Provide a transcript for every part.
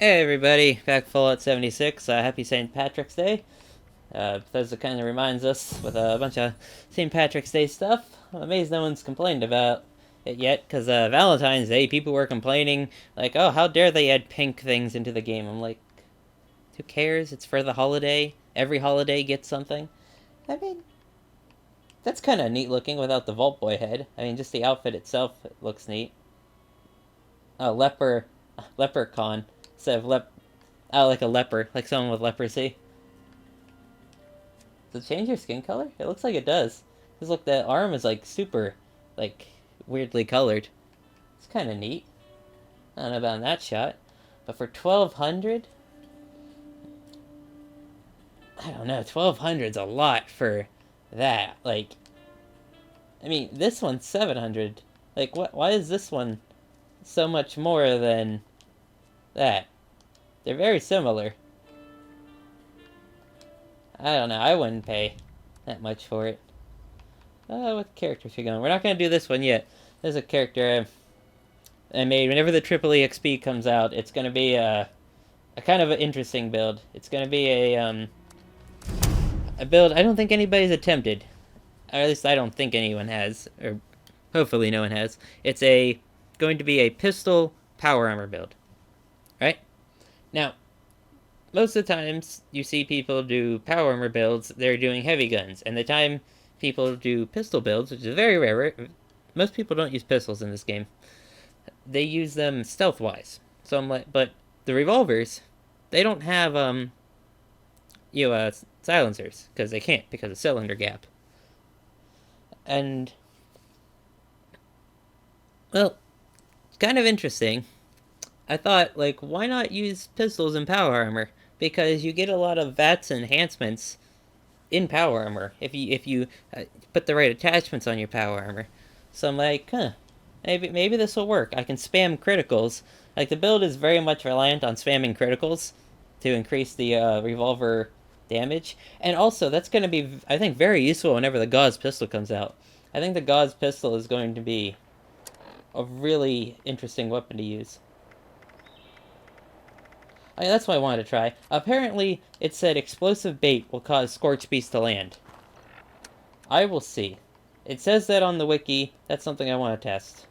Hey everybody, back Fallout 76. Happy St. Patrick's Day. Bethesda kind of reminds us with a bunch of St. Patrick's Day stuff. I'm amazed no one's complained about it yet, because Valentine's Day, people were complaining, like, oh, how dare they add pink things into the game. I'm like, who cares? It's for the holiday. Every holiday gets something. I mean, that's kind of neat looking without the Vault Boy head. I mean, just the outfit itself looks neat. Oh, leprechaun. Instead of oh, like a leper, like someone with leprosy. Does it change your skin color? It looks like it does. Cause look, the arm is like super, like weirdly colored. It's kind of neat. I don't know about that shot, but for 1,200, I don't know. 1,200's a lot for that. Like, I mean, this one's 700. Like, what? Why is this one so much more than that? They're very similar. I don't know. I wouldn't pay that much for it. What characters are going? We're not gonna do this one yet. There's a character I made. Whenever the Triple EXP comes out, it's gonna be a kind of an interesting build. It's gonna be a build I don't think anybody's attempted. Or at least I don't think anyone has, or hopefully no one has. It's going to be a pistol power armor build, right? Now, most of the times you see people do power armor builds, they're doing heavy guns, and the time people do pistol builds, which is very rare, most people don't use pistols in this game. They use them stealth wise. So I'm like, but the revolvers, they don't have silencers because they can't because of cylinder gap. And well, it's kind of interesting. I thought, like, why not use pistols in power armor? Because you get a lot of VATS enhancements in power armor if you put the right attachments on your power armor. So I'm like, maybe this will work. I can spam criticals. Like, the build is very much reliant on spamming criticals to increase the revolver damage. And also, that's going to be, I think, very useful whenever the Gauze pistol comes out. I think the Gauze pistol is going to be a really interesting weapon to use. I mean, that's what I wanted to try. Apparently, it said explosive bait will cause Scorch Beast to land. I will see. It says that on the wiki. That's something I want to test.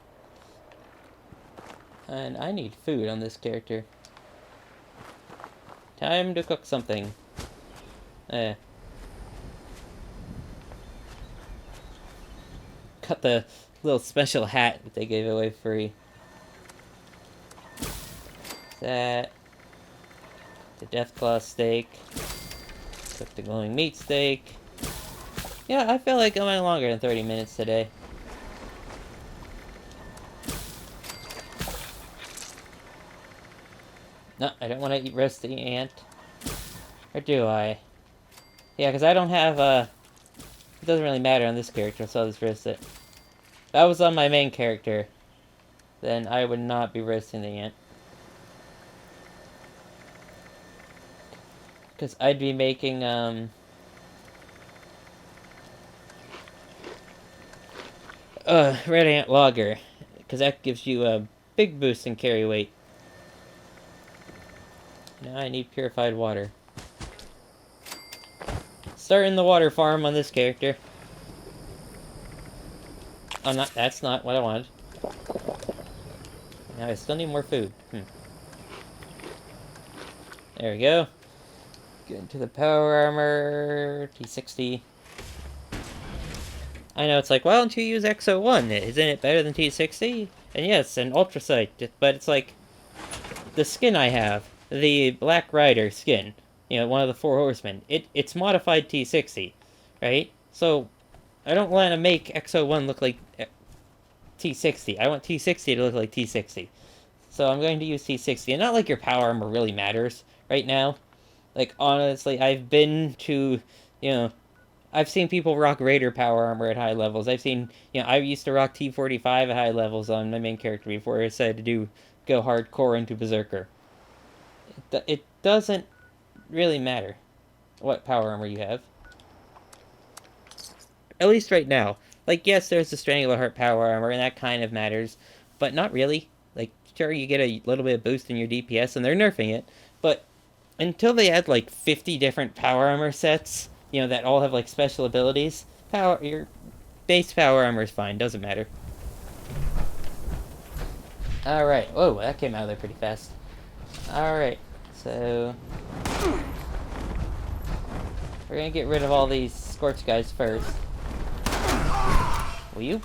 And I need food on this character. Time to cook something. Got the little special hat that they gave away free. That. The Deathclaw steak. Cook the glowing meat steak. Yeah, I feel like I went longer than 30 minutes today. No, I don't want to eat roasting ant. Or do I? Yeah, because I don't have, it doesn't really matter on this character, so I'll just roast it. If that was on my main character, then I would not be roasting the ant. Because I'd be making, red ant lager. Because that gives you a big boost in carry weight. Now I need purified water. Starting the water farm on this character. Oh, that's not what I wanted. Now I still need more food. There we go. Get into the power armor. T60. I know, it's like, why don't you use XO1? Isn't it better than T60? And yes, an Ultra Sight, but it's like, the skin I have, the Black Rider skin, one of the Four Horsemen, it's modified T60, right? So, I don't want to make XO1 look like T60. I want T60 to look like T60. So I'm going to use T60, and not like your power armor really matters right now. Like, honestly, I've been to, I've seen people rock Raider power armor at high levels. I used to rock T45 at high levels on my main character before I decided to go hardcore into Berserker. It doesn't really matter what power armor you have. At least right now. Like, yes, there's the Strangleheart power armor, and that kind of matters, but not really. Like, sure, you get a little bit of boost in your DPS, and they're nerfing it. But until they add like 50 different power armor sets, that all have like special abilities, your base power armor is fine. Doesn't matter. All right. Whoa, that came out of there pretty fast. All right. So we're gonna get rid of all these Scorch guys first. Will you?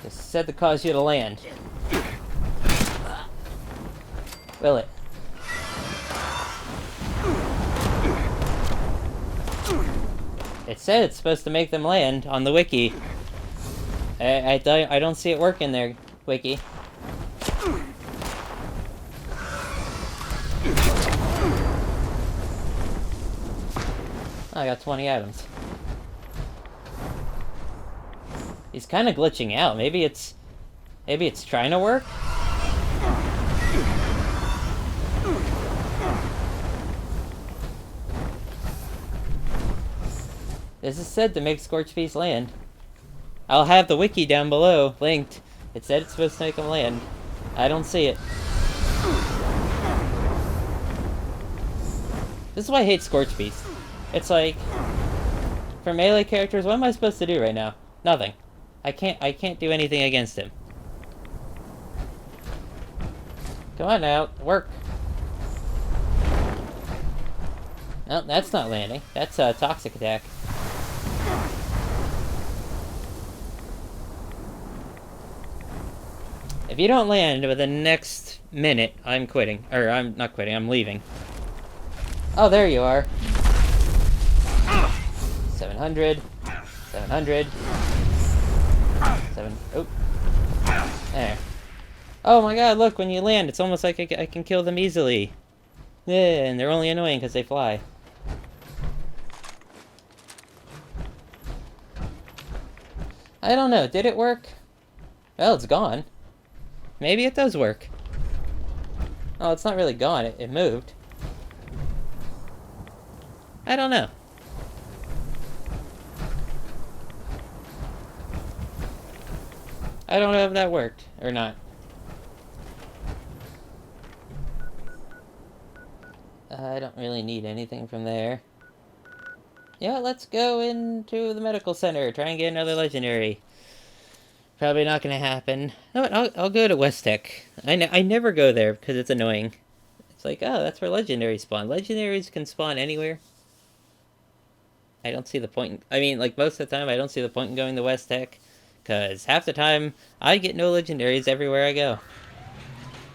Just said to cause you to land. Will it? It said it's supposed to make them land on the wiki. I don't see it working there, wiki. Oh, I got 20 items. He's kind of glitching out. Maybe it's trying to work. This is said to make Scorch Beast land. I'll have the wiki down below, linked. It said it's supposed to make them land. I don't see it. This is why I hate Scorch Beast. It's like, for melee characters, what am I supposed to do right now? Nothing. I can't do anything against him. Come on now, work. No, that's not landing. That's a toxic attack. If you don't land within the next minute, I'm quitting. Or, I'm not quitting, I'm leaving. Oh, there you are. 700. 700. 7... Oh. There. Oh my god, look, when you land, it's almost like I can kill them easily. Yeah, and they're only annoying because they fly. I don't know, did it work? Well, it's gone. Maybe it does work. Oh, it's not really gone, it moved. I don't know. I don't know if that worked or not. I don't really need anything from there. Yeah, let's go into the medical center. Try and get another legendary. Probably not gonna happen. No, I'll go to West Tech. I never go there because it's annoying. It's like, oh, that's where legendaries spawn. Legendaries can spawn anywhere. I don't see the point. I mean, like, most of the time, I don't see the point in going to West Tech. Because half the time, I get no legendaries everywhere I go.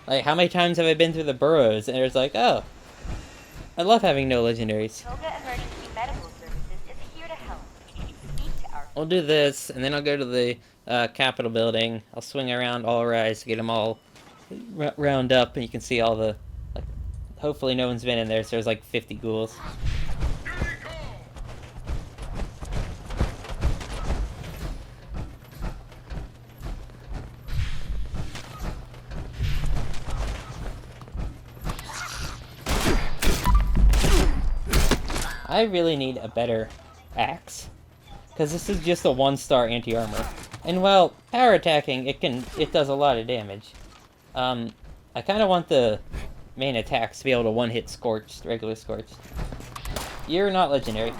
Like, how many times have I been through the boroughs, and it's like, oh, I love having no legendaries. Toga Emergency Medical Services is here to help. Speak to our... I'll do this, and then I'll go to the Capitol building. I'll swing around all rise to get them all round up, and you can see all the... Like, hopefully no one's been in there, so there's like 50 ghouls. I really need a better axe, because this is just a 1-star anti-armor. And while power attacking, it does a lot of damage. I kind of want the main attacks to be able to one-hit Scorched, regular Scorched. You're not legendary.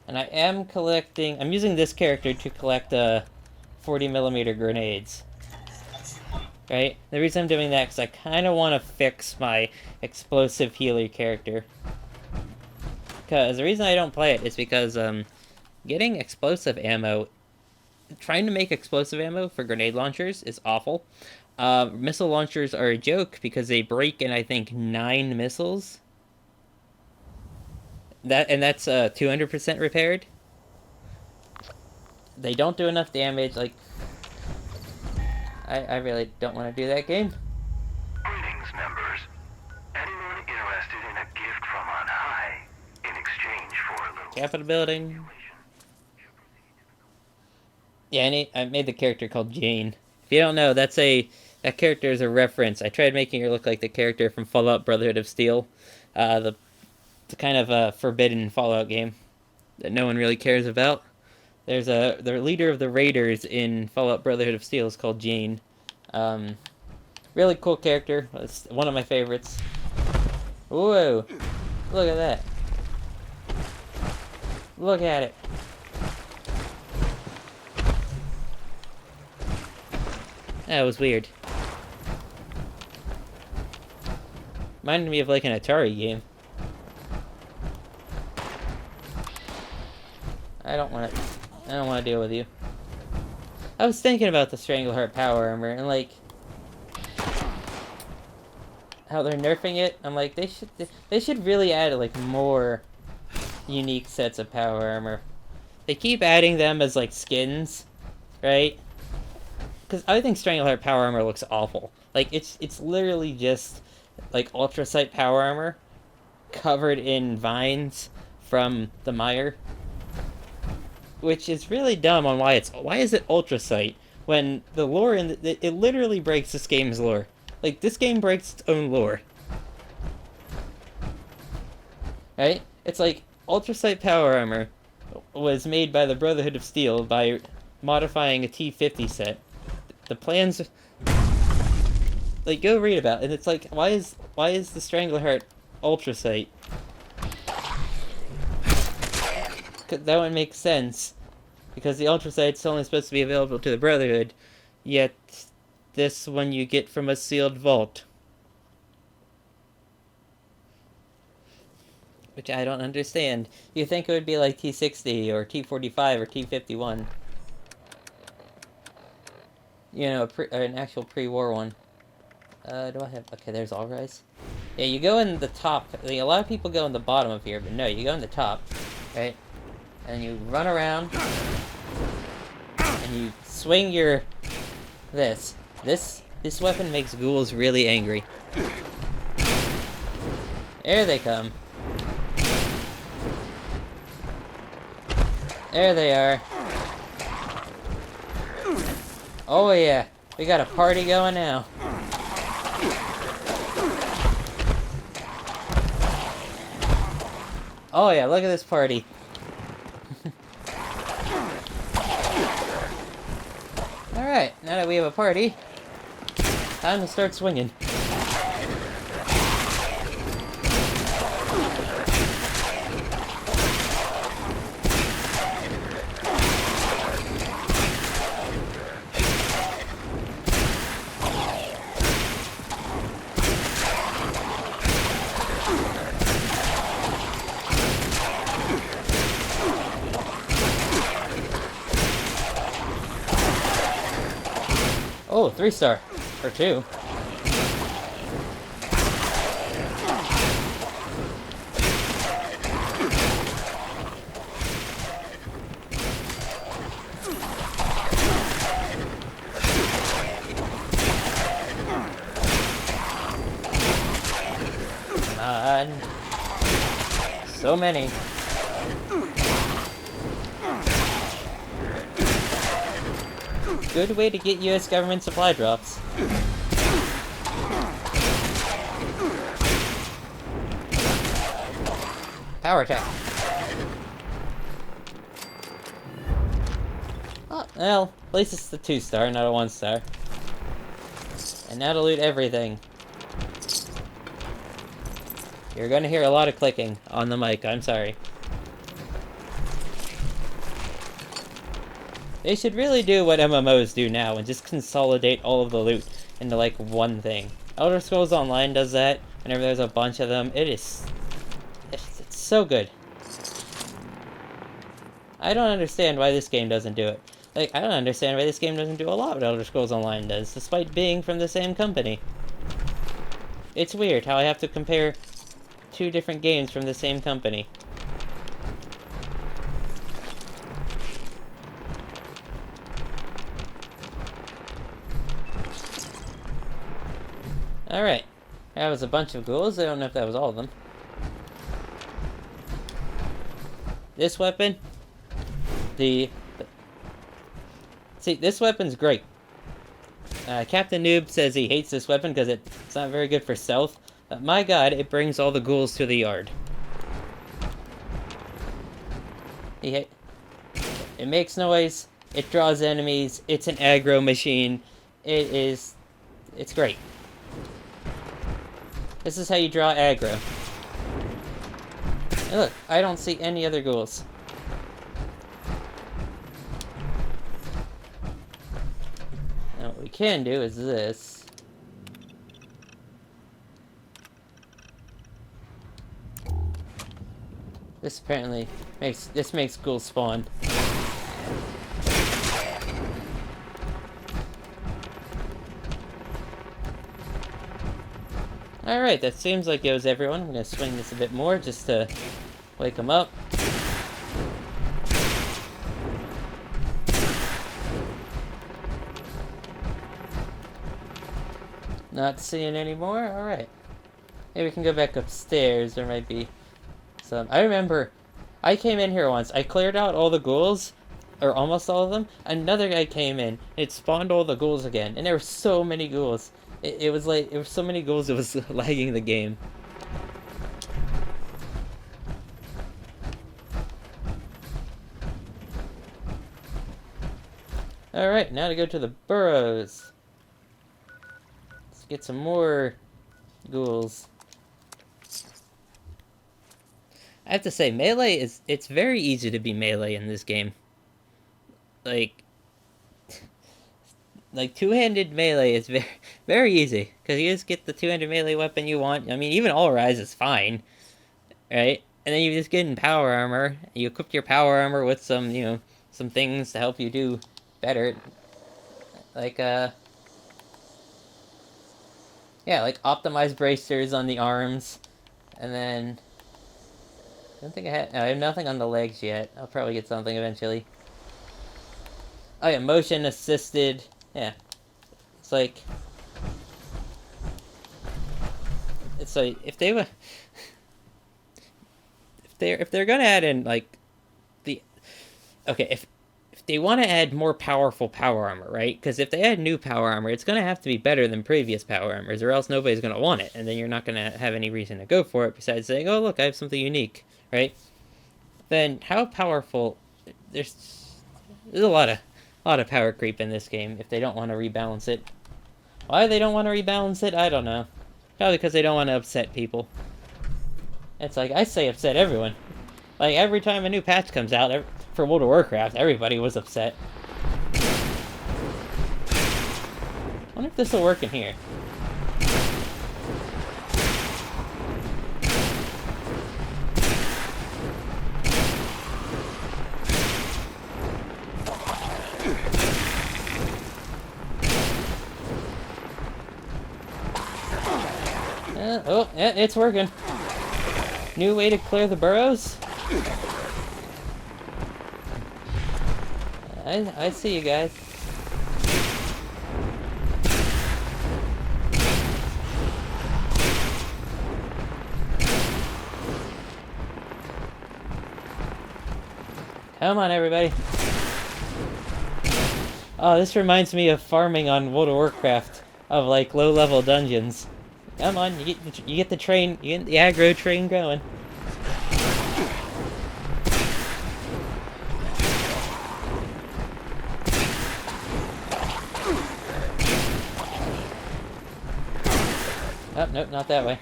And I am collecting... I'm using this character to collect 40mm grenades. Right? The reason I'm doing that is I kind of want to fix my explosive healer character. Because the reason I don't play it is because getting explosive ammo... Trying to make explosive ammo for grenade launchers is awful. Missile launchers are a joke because they break in, I think, 9 missiles. That's 200% repaired. They don't do enough damage, like... I really don't want to do that game. Greetings, members. Anyone interested in a gift from on high in exchange for a little... Capitol building. Yeah, I made the character called Jane. If you don't know, that character is a reference. I tried making her look like the character from Fallout Brotherhood of Steel. The It's a kind of a forbidden Fallout game that no one really cares about. The leader of the Raiders in Fallout Brotherhood of Steel is called Jane. Um, Really cool character. It's one of my favorites. Whoa! Look at that. Look at it. That was weird. Reminded me of like an Atari game. I don't want to deal with you. I was thinking about the Strangleheart power armor and like how they're nerfing it. I'm like they should really add like more unique sets of power armor. They keep adding them as like skins, right? Because I think Strangleheart power armor looks awful. Like it's literally just like Ultra Sight power armor covered in vines from the mire, which is really dumb on why is it Ultra Sight when the lore it literally breaks this game's lore. Like this game breaks its own lore. Right? It's like Ultra Sight power armor was made by the Brotherhood of Steel by modifying a T-50 set. The plans, like, go read about it. And it's like, why is the Strangleheart Ultra Sight? Cause that would make sense, because the Ultra Sight's only supposed to be available to the Brotherhood, yet this one you get from a sealed vault. Which I don't understand. You think it would be like T-60 or T-45 or T-51. You know, an actual pre-war one. Do I have... Okay, there's All Rise. Yeah, you go in the top. Like, a lot of people go in the bottom of here, but no, you go in the top. Right? And you run around. And you swing your... This weapon makes ghouls really angry. There they come. There they are. Oh yeah, we got a party going now. Oh yeah, look at this party. Alright, now that we have a party, time to start swinging. Oh, 3-star. Or 2. Come on. So many. Good way to get U.S. government supply drops. Power attack. Oh, well, at least it's the 2-star, not a 1-star. And now to loot everything. You're gonna hear a lot of clicking on the mic, I'm sorry. They should really do what MMOs do now and just consolidate all of the loot into like one thing. Elder Scrolls Online does that whenever there's a bunch of them. It's so good. I don't understand why this game doesn't do it. Like, I don't understand why this game doesn't do a lot what Elder Scrolls Online does, despite being from the same company. It's weird how I have to compare 2 different games from the same company. Alright. That was a bunch of ghouls. I don't know if that was all of them. This weapon... See, this weapon's great. Captain Noob says he hates this weapon because it's not very good for stealth. But my god, it brings all the ghouls to the yard. It makes noise. It draws enemies. It's an aggro machine. It's great. This is how you draw aggro. And look, I don't see any other ghouls. Now what we can do is this. This apparently makes ghouls spawn. Alright, that seems like it was everyone. I'm gonna swing this a bit more just to wake them up. Not seeing any more? Alright. Maybe we can go back upstairs. There might be some. I remember I came in here once. I cleared out all the ghouls, or almost all of them. Another guy came in. It spawned all the ghouls again. And there were so many ghouls. It was like, it was so many ghouls, it was lagging the game. Alright, now to go to the burrows. Let's get some more ghouls. I have to say, melee it's very easy to be melee in this game. Like two-handed melee is very, very easy, because you just get the two-handed melee weapon you want. I mean, even All Rise is fine, right? And then you just get in power armor. You equip your power armor with some, you know, some things to help you do better. Like, yeah, like optimized bracers on the arms, and then I don't think I have nothing on the legs yet. I'll probably get something eventually. Oh yeah, motion assisted. Yeah, it's like if they were if they're gonna add in like if they want to add more powerful power armor, right? Because if they add new power armor, it's gonna have to be better than previous power armors, or else nobody's gonna want it, and then you're not gonna have any reason to go for it besides saying, "Oh look, I have something unique," right? Then how powerful? There's a lot of power creep in this game if they don't want to rebalance it. Why they don't want to rebalance it, I don't know. Probably because they don't want to upset people. It's like, I say upset everyone. Like, every time a new patch comes out for World of Warcraft, everybody was upset. I wonder if this will work in here. Oh, yeah, it's working. New way to clear the burrows? I see you guys. Come on, everybody. Oh, this reminds me of farming on World of Warcraft, of like low-level dungeons. Come on, you get the train, you get the aggro train going. Oh, nope, not that way.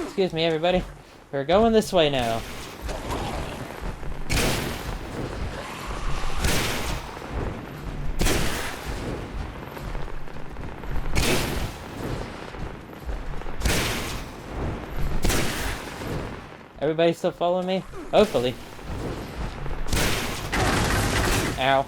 Excuse me, everybody. We're going this way now. Everybody still following me? Hopefully. Ow.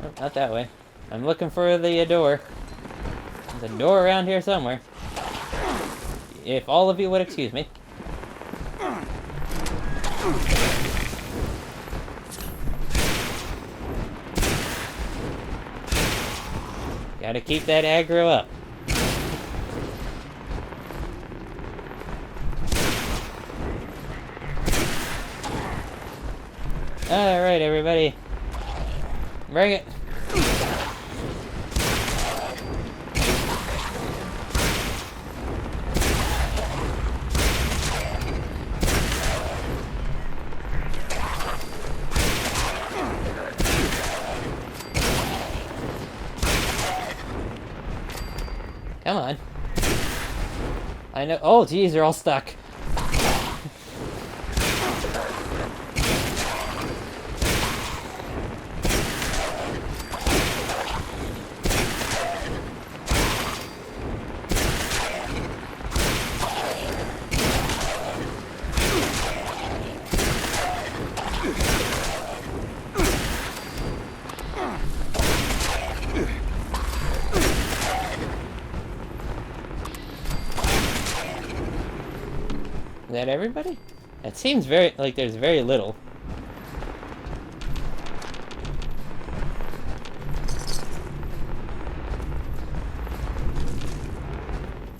Oh, not that way. I'm looking for the door. There's a door around here somewhere. If all of you would excuse me. Gotta keep that aggro up. Alright, everybody. Bring it. Come on. I know. Oh, geez, they're all stuck. Is that everybody? It seems very, like there's very little.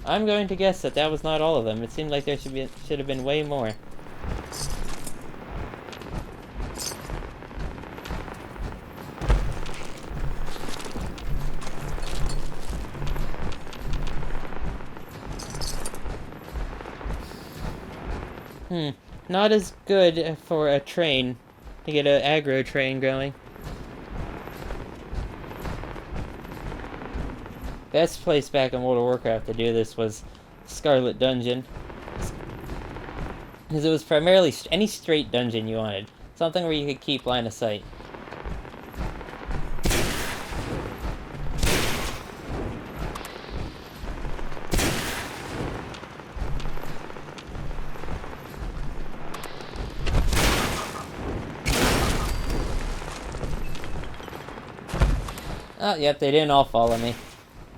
I'm going to guess that that was not all of them. It seemed like there should have been way more. Not as good for a train to get an aggro train going. Best place back in World of Warcraft to do this was Scarlet Dungeon. Because it was primarily any straight dungeon you wanted. Something where you could keep line of sight. Oh, yep, they didn't all follow me.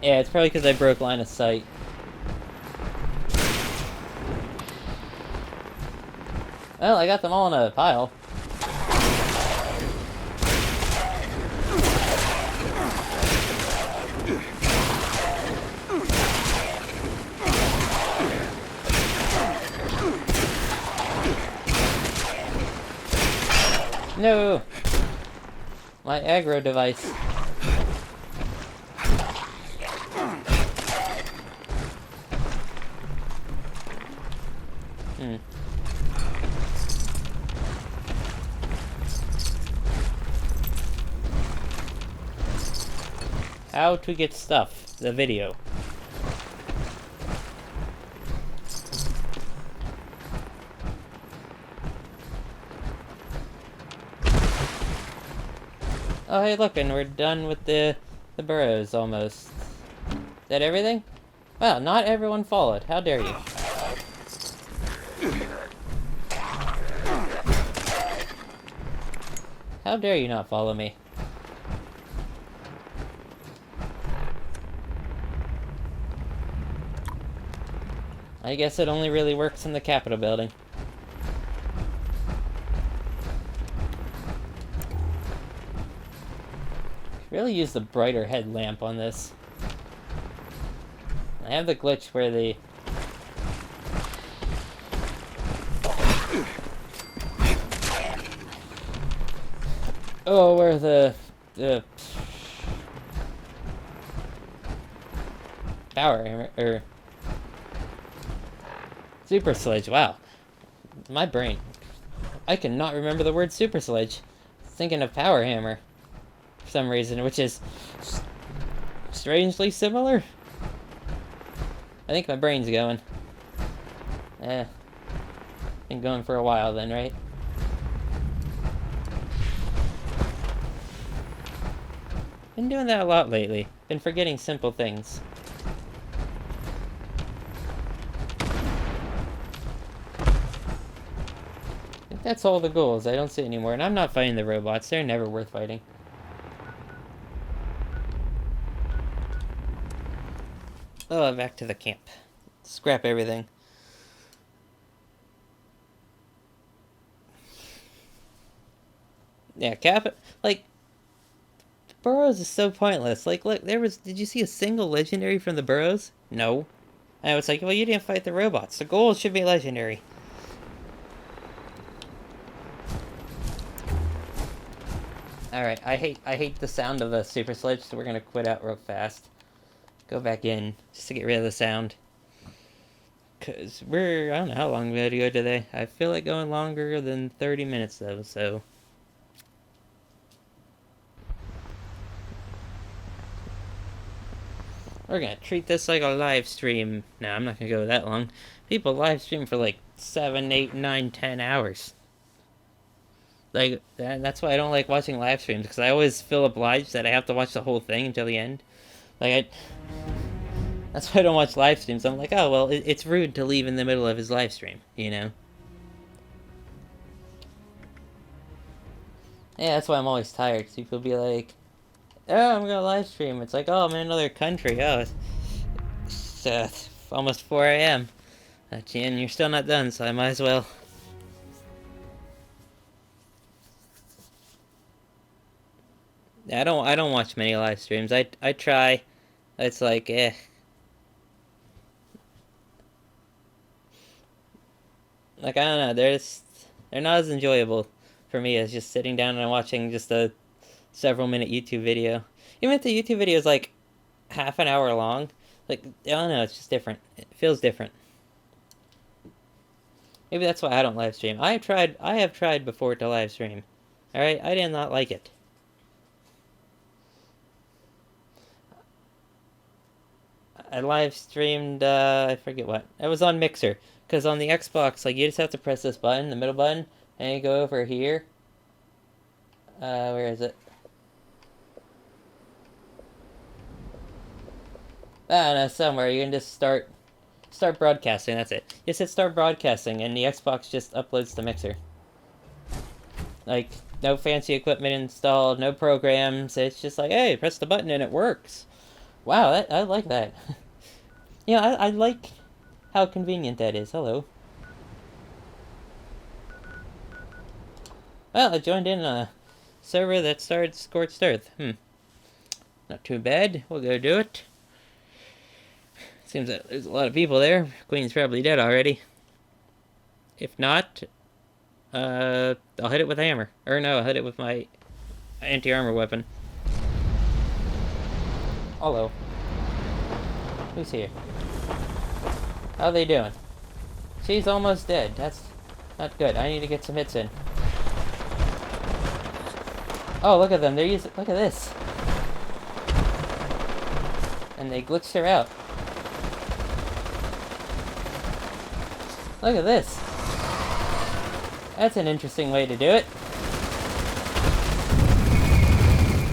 Yeah, it's probably because I broke line of sight. Well, I got them all in a pile. No! My aggro device. How to get stuff. The video. Oh, hey, look, and we're done with the burrows, almost. Is that everything? Well, not everyone followed. How dare you? How dare you not follow me? I guess it only really works in the Capitol building. Really use the brighter headlamp on this. I have the glitch where the... Oh, where the power hammer, or super sledge. Wow, my brain. I cannot remember the word super sledge. Thinking of power hammer for some reason, which is strangely similar. I think my brain's going. Been going for a while then, right? Been doing that a lot lately. Been forgetting simple things. I think that's all the goals. I don't see anymore, and I'm not fighting the robots. They're never worth fighting. Oh, back to the camp. Scrap everything. Yeah, like, Burrows is so pointless. Like, look, did you see a single legendary from the Burrows? No. And I was like, well, you didn't fight the robots. The goal should be legendary. Alright, I hate the sound of the super sledge, so we're gonna quit out real fast. Go back in, just to get rid of the sound. Cause I don't know how long we had to go today. I feel like going longer than 30 minutes though, so. We're gonna treat this like a live stream. No, I'm not gonna go that long. People live stream for like 7, 8, 9, 10 hours. Like, that's why I don't like watching live streams, because I always feel obliged that I have to watch the whole thing until the end. That's why I don't watch live streams. I'm like, oh, well, it's rude to leave in the middle of his live stream, you know? Yeah, that's why I'm always tired, because people be like, oh, I'm gonna live stream. It's like, oh, I'm in another country. Oh, it's almost 4 a.m. And you're still not done, so I might as well. Yeah, I don't watch many live streams. I try. It's like, eh. Like, I don't know, they're not as enjoyable for me as just sitting down and watching just a several minute YouTube video. Even if the YouTube video is like half an hour long, like, I don't know, it's just different. It feels different. Maybe that's why I don't live stream. I have tried before to live stream. Alright, I did not like it. I live streamed, I forget what. It was on Mixer. Because on the Xbox, like, you just have to press this button, the middle button, and you go over here. Where is it? I don't know, somewhere. You can just start broadcasting, that's it. You just hit start broadcasting, and the Xbox just uploads to Mixer. Like, no fancy equipment installed, no programs. It's just like, hey, press the button and it works. Wow, I like that. Yeah, I like how convenient that is. Hello. Well, I joined in a server that started Scorched Earth. Not too bad. We'll go do it. Seems that there's a lot of people there. Queen's probably dead already. If not, I'll hit it with a hammer. Or no, I'll hit it with my anti-armor weapon. Hello. Who's here? How are they doing? She's almost dead. That's not good. I need to get some hits in. Oh, look at them. They're using... Look at this. And they glitched her out. Look at this. That's an interesting way to do it.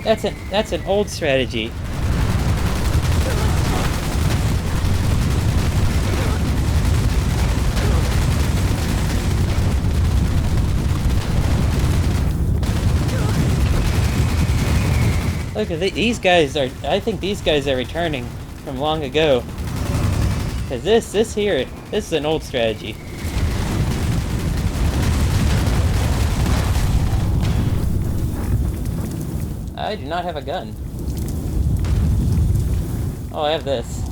That's an old strategy. Look at these guys are. I think these guys are returning from long ago. Cause this is an old strategy. I do not have a gun. Oh, I have this.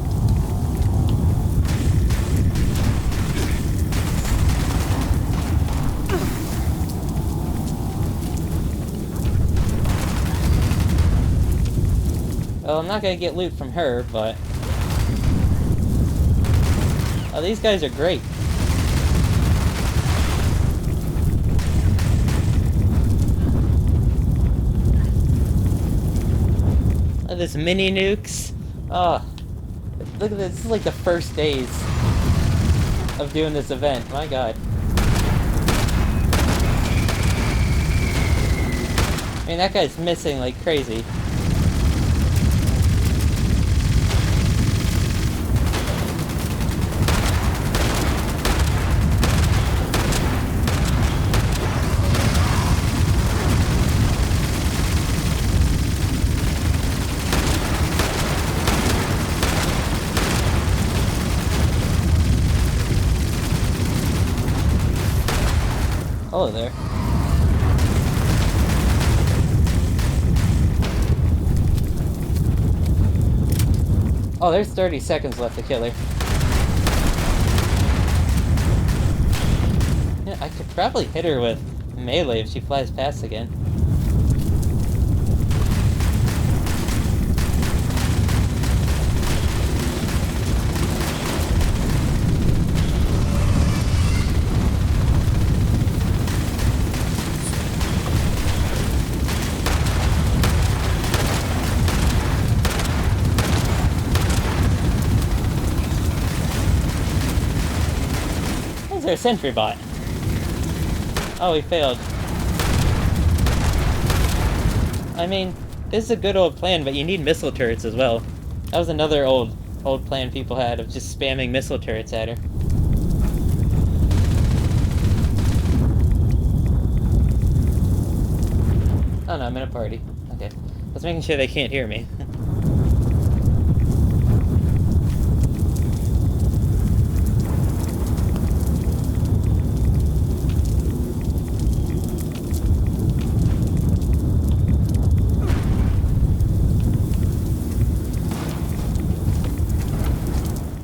Well, I'm not gonna get loot from her, but... Oh, these guys are great. Oh, this mini nukes. Oh, look at this. This is like the first days of doing this event. My god. I mean, that guy's missing like crazy. Hello there. Oh, there's 30 seconds left to kill her. Yeah, I could probably hit her with melee if she flies past again. is there a sentry bot? Oh, we failed. I mean, this is a good old plan, but you need missile turrets as well. That was another old plan people had of just spamming missile turrets at her. Oh no, I'm in a party. Okay. I was making sure they can't hear me.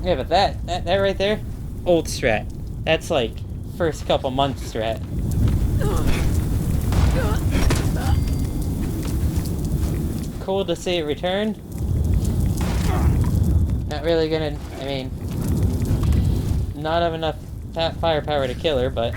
Yeah, but that right there, old strat. That's like first couple months strat. Cool to see it return. Not really gonna. I mean, not have enough firepower to kill her, but.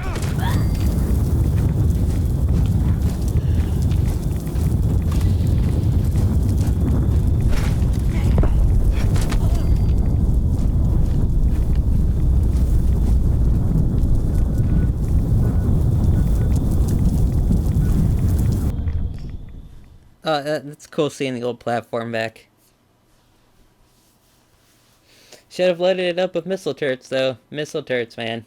That's cool seeing the old platform back. Should have loaded it up with missile turrets, though. Missile turrets, man.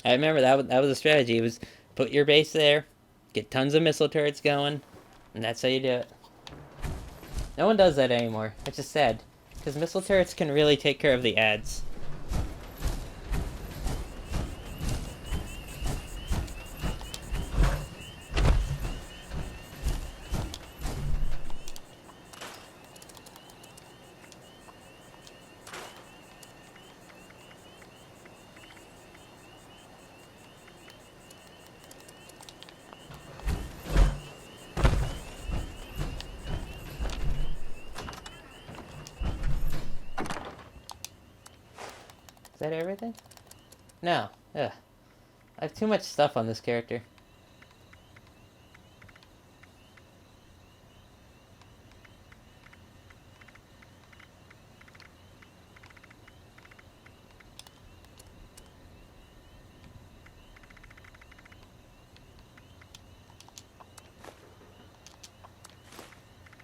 I remember that was a strategy. It was put your base there, get tons of missile turrets going, and that's how you do it. No one does that anymore, which is sad, because missile turrets can really take care of the ads. Is that everything? No. Ugh. I have too much stuff on this character.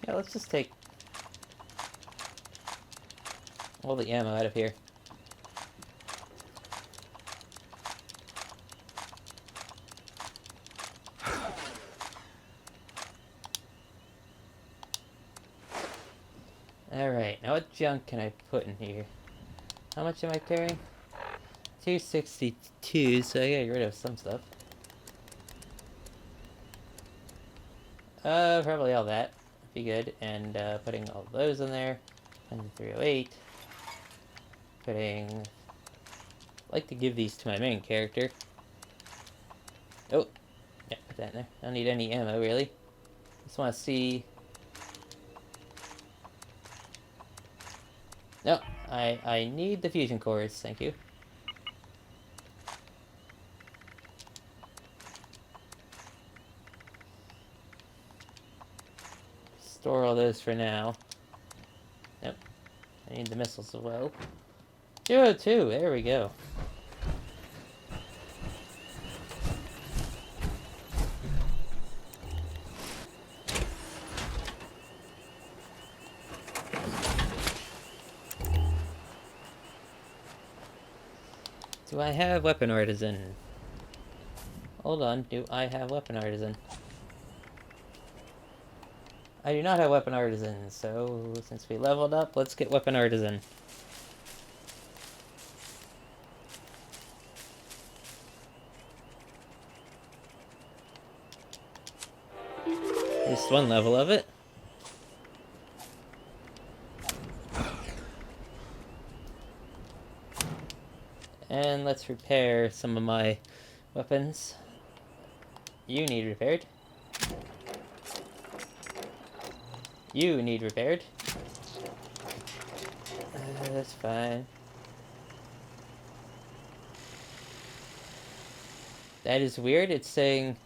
Yeah, let's just take all the ammo out of here. Alright, now what junk can I put in here? How much am I carrying? 262, so I gotta get rid of some stuff. Probably all that. Be good. And, putting all those in there. And 308. Putting... I'd like to give these to my main character. Oh! Yeah, put that in there. I don't need any ammo, really. Just want to see... No, I need the fusion cores, thank you. Store all those for now. Nope. I need the missiles as well. 202, there we go. Do I have weapon artisan? Hold on, do I have weapon artisan? I do not have weapon artisan, so since we leveled up, let's get weapon artisan. At least one level of it. And let's repair some of my weapons. You need repaired. You need repaired. That's fine. That is weird. It's saying...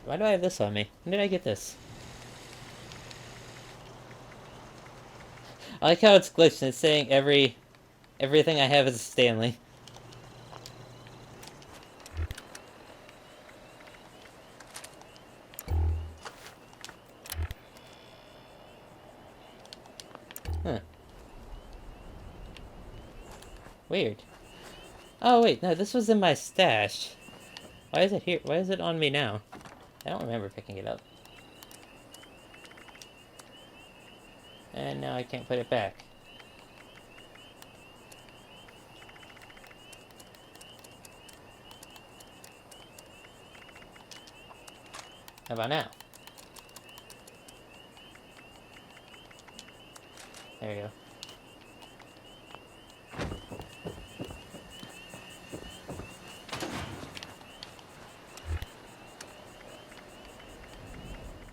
Why do I have this on me? When did I get this? I like how it's glitched and it's saying everything I have is a Stanley. Huh. Weird. Oh wait, no, this was in my stash. Why is it here? Why is it on me now? I don't remember picking it up. And now I can't put it back. How about now? There we go.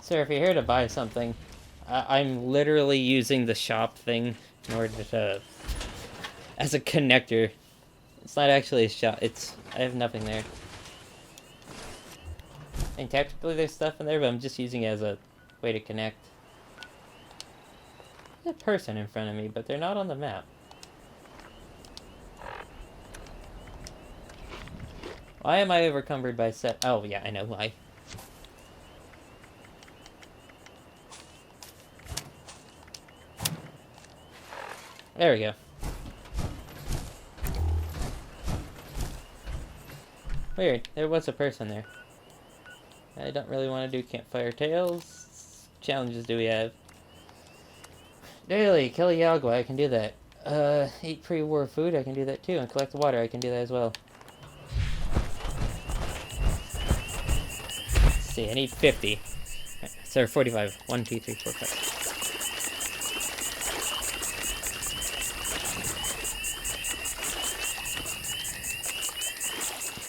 Sir, if you're here to buy something, I'm literally using the shop thing in order to... as a connector. It's not actually a shop, I have nothing there. And technically there's stuff in there, but I'm just using it as a way to connect. There's a person in front of me, but they're not on the map. Why am I overcumbered by set? Oh yeah, I know why. There we go. Weird, there was a person there. I don't really want to do campfire tales. Challenges do we have? Daily, kill a Yagua, I can do that. Eat pre-war food, I can do that too. And collect water, I can do that as well. Let's see, I need 50. Sorry, 45. 1, 2, 3, 4, 5.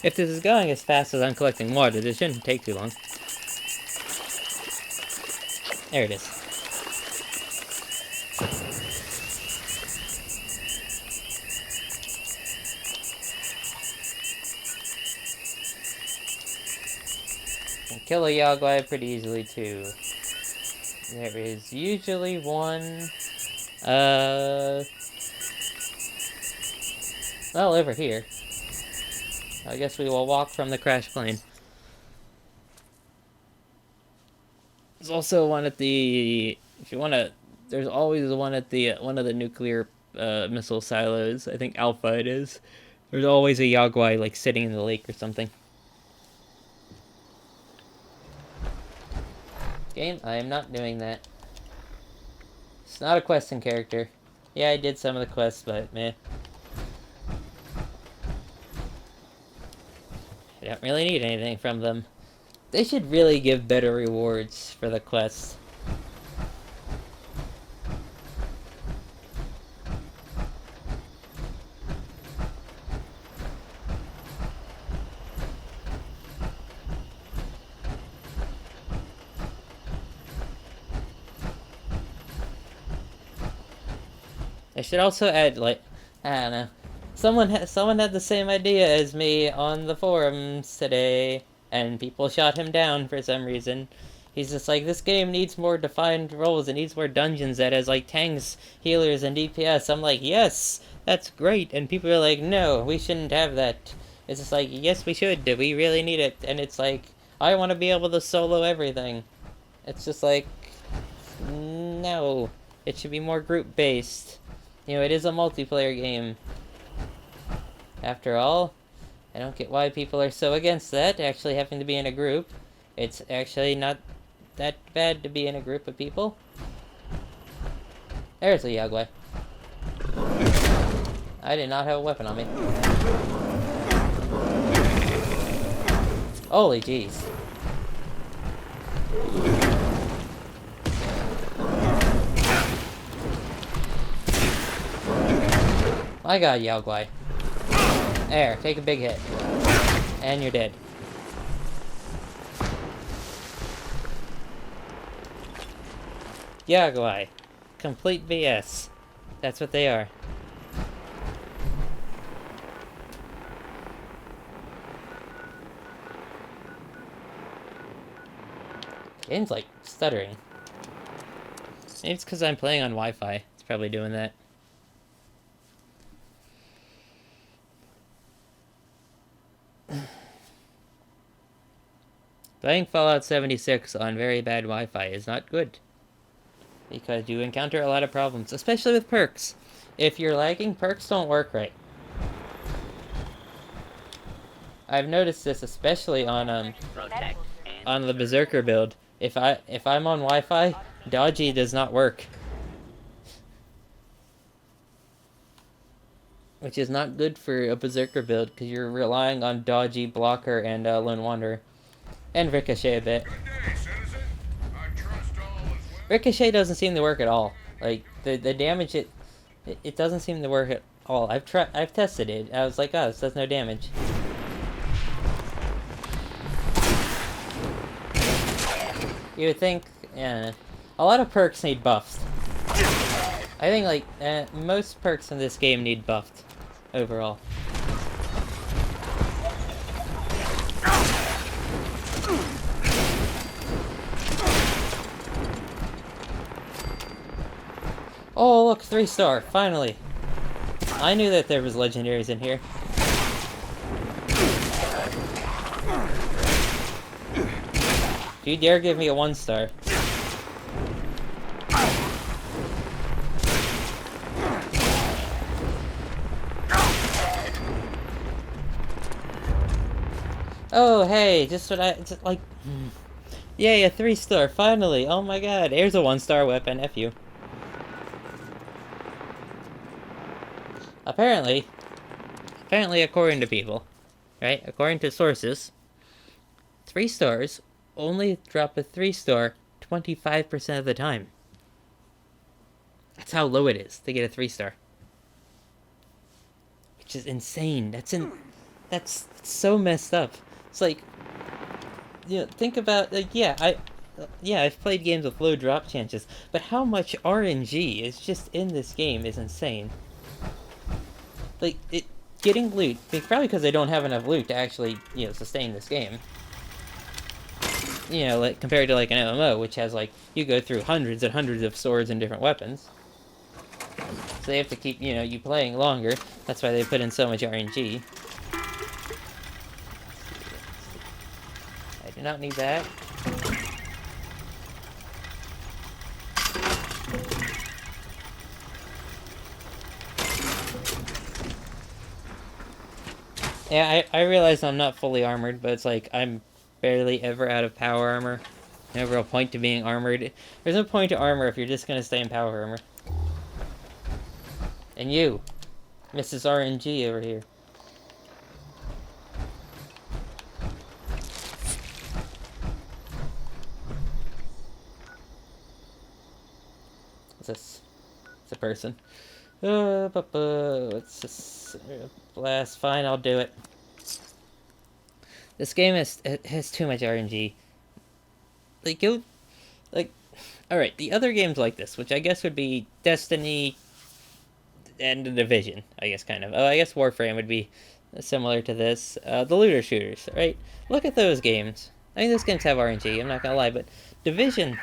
If this is going as fast as I'm collecting water, this shouldn't take too long. There it is. Can kill a Yagwai pretty easily too. There is usually one, well, over here. I guess we will walk from the crash plane. There's also one at the, if you want to, there's always one at the, one of the nuclear missile silos. I think Alpha it is. There's always a Yagwai, like, sitting in the lake or something. Game, I am not doing that. It's not a questing character. Yeah, I did some of the quests, but meh. I don't really need anything from them. They should really give better rewards for the quests. They should also add, like, I don't know. Someone had the same idea as me on the forums today, and people shot him down for some reason. He's just like, this game needs more defined roles, it needs more dungeons that has, like, tanks, healers, and DPS. I'm like, yes, that's great, and people are like, no, we shouldn't have that. It's just like, yes, we should, we really need it, and it's like, I want to be able to solo everything. It's just like, no, it should be more group-based. You know, it is a multiplayer game. After all, I don't get why people are so against that, actually having to be in a group. It's actually not that bad to be in a group of people. There's a Yagwai. I did not have a weapon on me. Holy jeez. My god, Yagwai. There, take a big hit. And you're dead. Yagwai. Complete BS. That's what they are. Game's like stuttering. Maybe it's because I'm playing on Wi-Fi. It's It's probably doing that. Playing Fallout 76 on very bad Wi-Fi is not good, because you encounter a lot of problems, especially with perks. If you're lagging, perks don't work right. I've noticed this especially on the Berserker build. If I'm on Wi-Fi, dodgy does not work, which is not good for a Berserker build because you're relying on dodgy, blocker, and Lone Wanderer, and Ricochet a bit. Ricochet doesn't seem to work at all. Like the damage it doesn't seem to work at all. I've tested it. I was like, oh, this does no damage. You would think, yeah, a lot of perks need buffs. I think like most perks in this game need buffed overall. Oh look, 3-star, finally! I knew that there was legendaries in here. Do you dare give me a 1-star? Oh hey, just what like... Yay, a 3-star, finally! Oh my god, here's a 1-star weapon, F you. Apparently according to people, right? According to sources, 3 stars only drop a 3-star 25% of the time. That's how low it is to get a 3-star. Which is insane. That's so messed up. It's like, you know, think about, like, I've played games with low drop chances, but how much RNG is just in this game is insane. Like, getting loot, probably because they don't have enough loot to actually, you know, sustain this game. You know, like, compared to, like, an MMO, which has, like, you go through hundreds and hundreds of swords and different weapons. So they have to keep, you know, you playing longer. That's why they put in so much RNG. I do not need that. Yeah, I realize I'm not fully armored, but it's like, I'm barely ever out of power armor. No real point to being armored. There's no point to armor if you're just gonna stay in power armor. And you, Mrs. RNG over here. What's this? It's a person. What's this? Blast. Fine, I'll do it. This game has too much RNG. Alright, the other games like this, which I guess would be Destiny and The Division, I guess, kind of. Oh, I guess Warframe would be similar to this. The looter shooters, right? Look at those games. I mean, those games have RNG, I'm not gonna lie, but Division...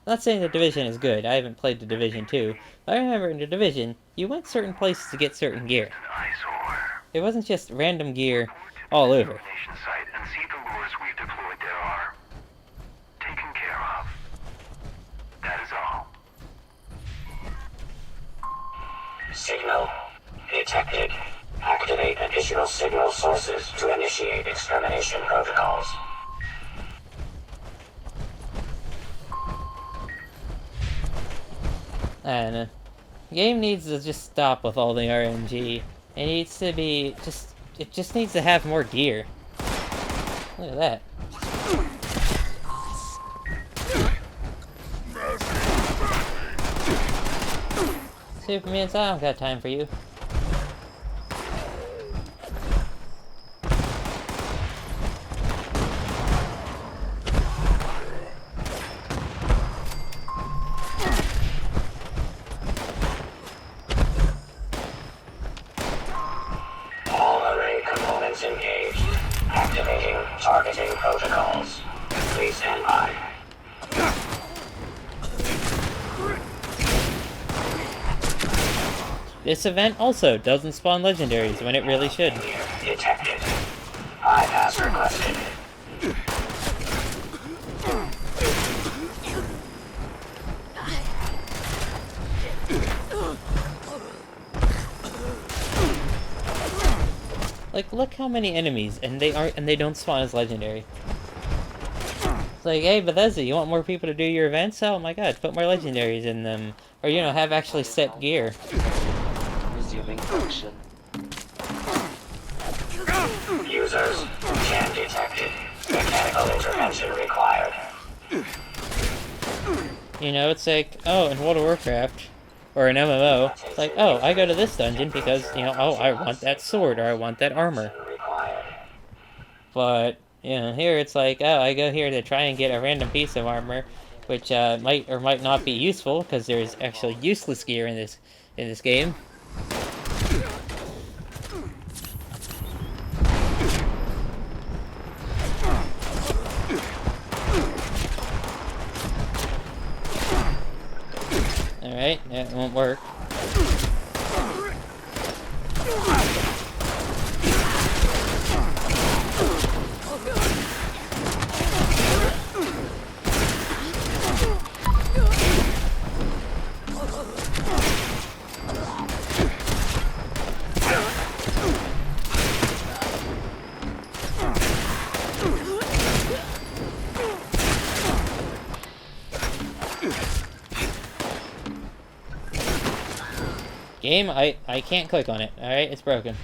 I'm not saying The Division is good, I haven't played The Division 2. I remember in The Division, you went certain places to get certain gear. It wasn't just random gear all over. Signal detected. Activate additional signal sources to initiate extermination protocols. I don't know. The game needs to just stop with all the RNG. It needs to be it just needs to have more gear. Look at that. Superman, I don't got time for you. All array components engaged. Activating targeting protocols. Please stand by. This event also doesn't spawn legendaries when it really should. Detected. Bypass requested. Like, look how many enemies, and they don't spawn as legendary. It's like, hey Bethesda, you want more people to do your events? Oh my god, put more legendaries in them. Or, you know, have actually set gear. Resuming function. Users, jam detected. Mechanical intervention required. You know, it's like, oh, in World of Warcraft, or an MMO, it's like, oh, I go to this dungeon because, you know, oh, I want that sword, or I want that armor. But, you know, here it's like, oh, I go here to try and get a random piece of armor, which might or might not be useful, because there's actually useless gear in this game. Alright, that won't work. Game, I can't click on it. Alright, it's broken.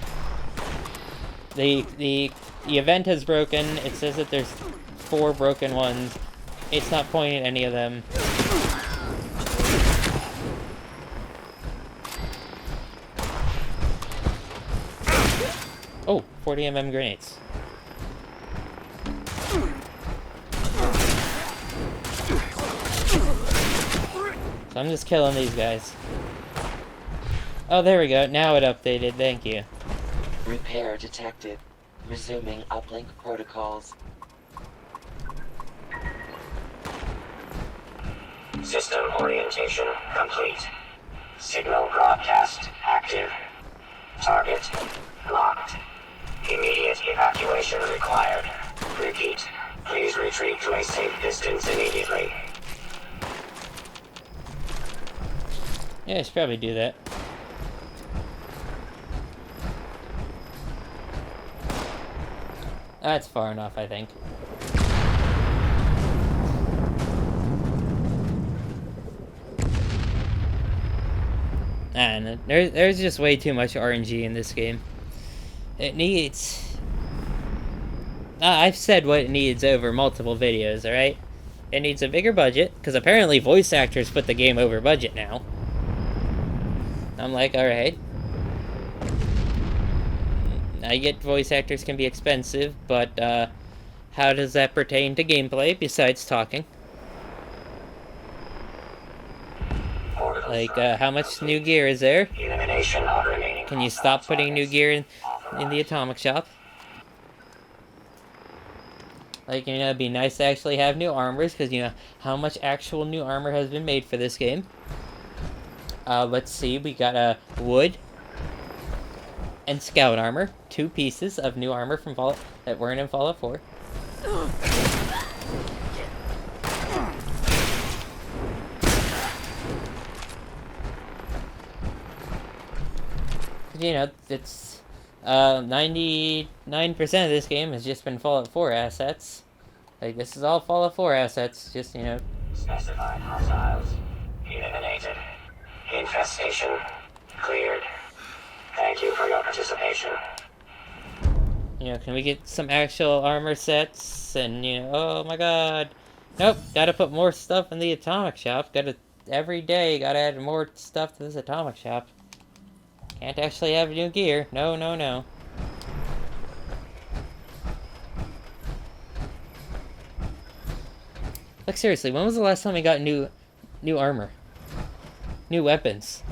The event has broken. It says that there's 4 broken ones. It's not pointing at any of them. Oh, 40 grenades. So I'm just killing these guys. Oh, there we go. Now it updated. Thank you. Repair detected. Resuming uplink protocols. System orientation complete. Signal broadcast active. Target locked. Immediate evacuation required. Repeat. Please retreat to a safe distance immediately. Yeah, I should probably do that. That's far enough, I think. And there's just way too much RNG in this game. It needs... I've said what it needs over multiple videos, alright? It needs a bigger budget, because apparently voice actors put the game over budget now. I'm like, alright. I get voice actors can be expensive, but how does that pertain to gameplay besides talking? Like, how much new gear is there? Can you stop putting new gear in the atomic shop? Like, you know, it'd be nice to actually have new armors, because, you know, how much actual new armor has been made for this game? Let's see, we got wood and scout armor. 2 pieces of new armor from Fallout that weren't in Fallout 4. You know, it's 99% of this game has just been Fallout 4 assets. Like, this is all Fallout 4 assets, just, you know. Specified hostiles eliminated. Infestation cleared. Thank you for your participation. You know, can we get some actual armor sets? And, you know, oh my god. Nope, gotta put more stuff in the atomic shop. Every day, gotta add more stuff to this atomic shop. Can't actually have new gear. No, no, no. Like, seriously, when was the last time we got new armor? New weapons?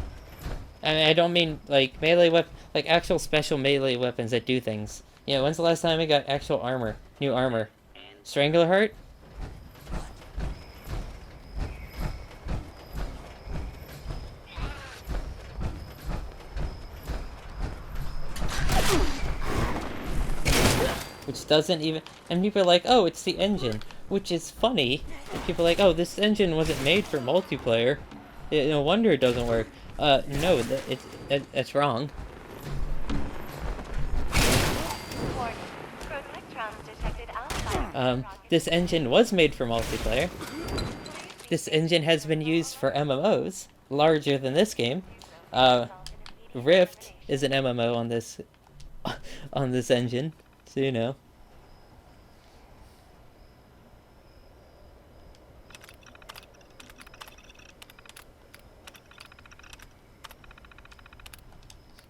I mean, I don't mean, like, melee like, actual special melee weapons that do things. You know, when's the last time we got actual armor? New armor? Strangleheart? doesn't even... And people are like, oh, it's the engine. Which is funny. And people are like, oh, this engine wasn't made for multiplayer. No wonder it doesn't work. No, it's wrong. Warning. Probe electrons detected outside. This engine was made for multiplayer. This engine has been used for MMOs, larger than this game. Rift is an MMO on this engine, so you know.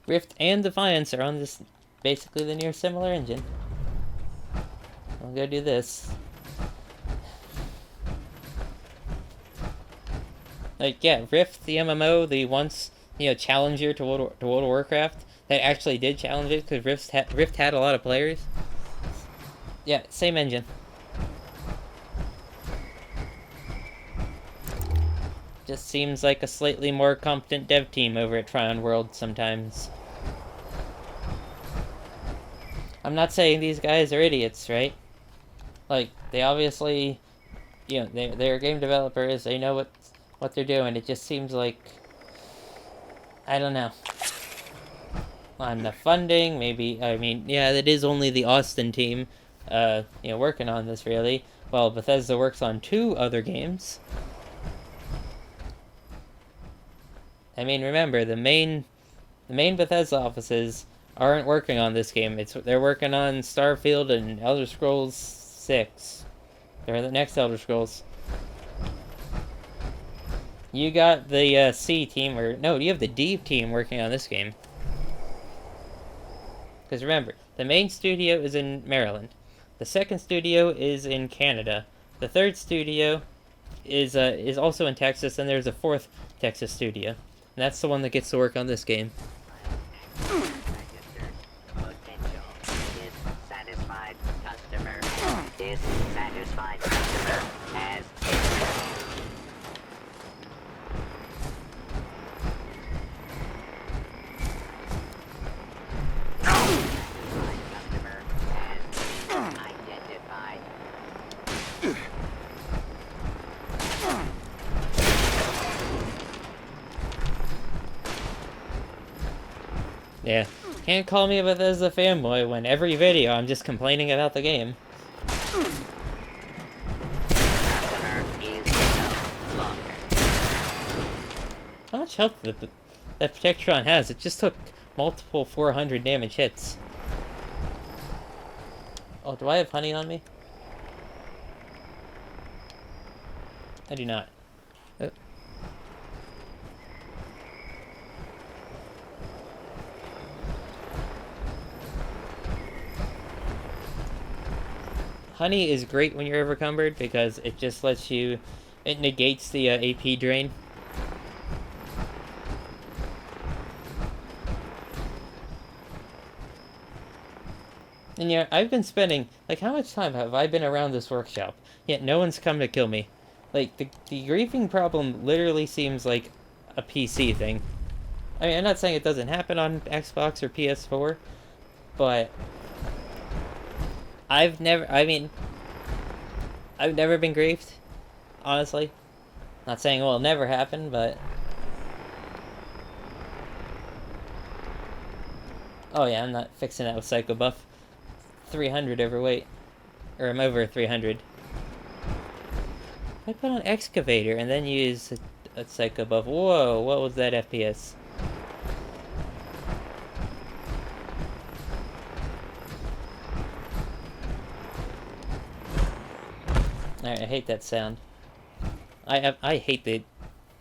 Rift and Defiance are on this, basically the near similar engine. I'll go do this. Like, yeah, Rift, the MMO, the once, challenger to World of Warcraft, that actually did challenge it, because Rift had a lot of players. Yeah, same engine. Just seems like a slightly more competent dev team over at Tryon World sometimes. I'm not saying these guys are idiots, right? Like, they obviously, they're game developers, they know what they're doing. It just seems like, I don't know. On the funding, maybe, I mean, yeah, it is only the Austin team, working on this, really. Well, Bethesda works on 2 other games. I mean, remember, the main Bethesda offices aren't working on this game. They're working on Starfield and Elder Scrolls 6. They're the next Elder Scrolls. You got the C team, you have the D team working on this game. Because remember, the main studio is in Maryland. The second studio is in Canada. The third studio is also in Texas, and there's a 4th Texas studio. And that's the one that gets to work on this game. Dissatisfied customer. Dissatisfied customer has customer has been identified. Yeah. Can't call me a Bethesda fanboy when every video I'm just complaining about the game. Customer is no longer. How much health that Protectron has? It just took multiple 400 damage hits. Oh, do I have honey on me? I do not. Oh. Honey is great when you're overcumbered because it just lets you... It negates the AP drain. And yeah, I've been spending... Like, how much time have I been around this workshop? Yet no one's come to kill me. Like, the griefing problem literally seems like a PC thing. I mean, I'm not saying it doesn't happen on Xbox or PS4, but... I've never been griefed, honestly. Not saying it will never happen, but... Oh yeah, I'm not fixing that with Psycho Buff. 300 overweight. Or I'm over 300. I put on Excavator and then use a Psycho Buff. Whoa, what was that FPS? Alright, I hate that sound. I hate the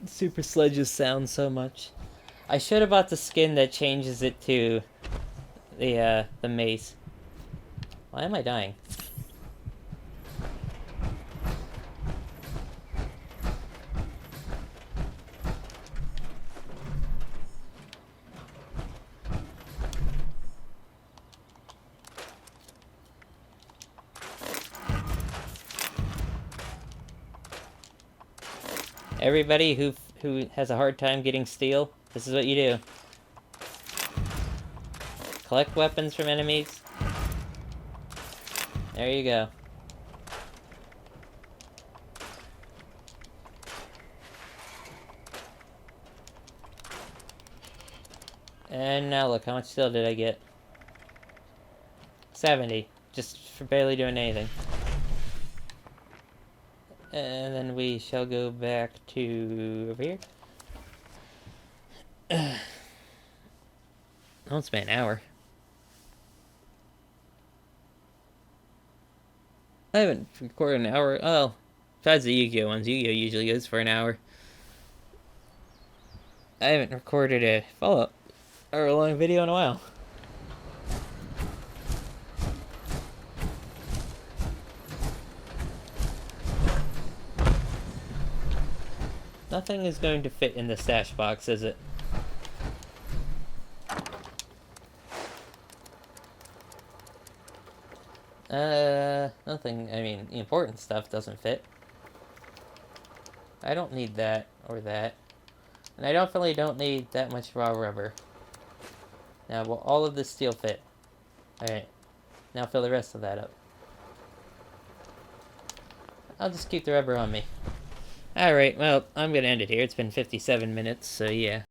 Super Sledge's sound so much. I should have bought the skin that changes it to the mace. Why am I dying? Everybody who has a hard time getting steel, this is what you do. Collect weapons from enemies. There you go. And now look, how much steel did I get? 70. Just for barely doing anything. And then we shall go back to over here. It's been an hour. I haven't recorded an hour. Oh, besides the Yu-Gi-Oh ones. Yu-Gi-Oh usually goes for an hour. I haven't recorded a follow-up or a long video in a while. Nothing is going to fit in the stash box, is it? Nothing. I mean, the important stuff doesn't fit. I don't need that or that. And I definitely don't need that much raw rubber. Now, will all of this steel fit? Alright. Now fill the rest of that up. I'll just keep the rubber on me. Alright, well, I'm gonna end it here. It's been 57 minutes, so yeah.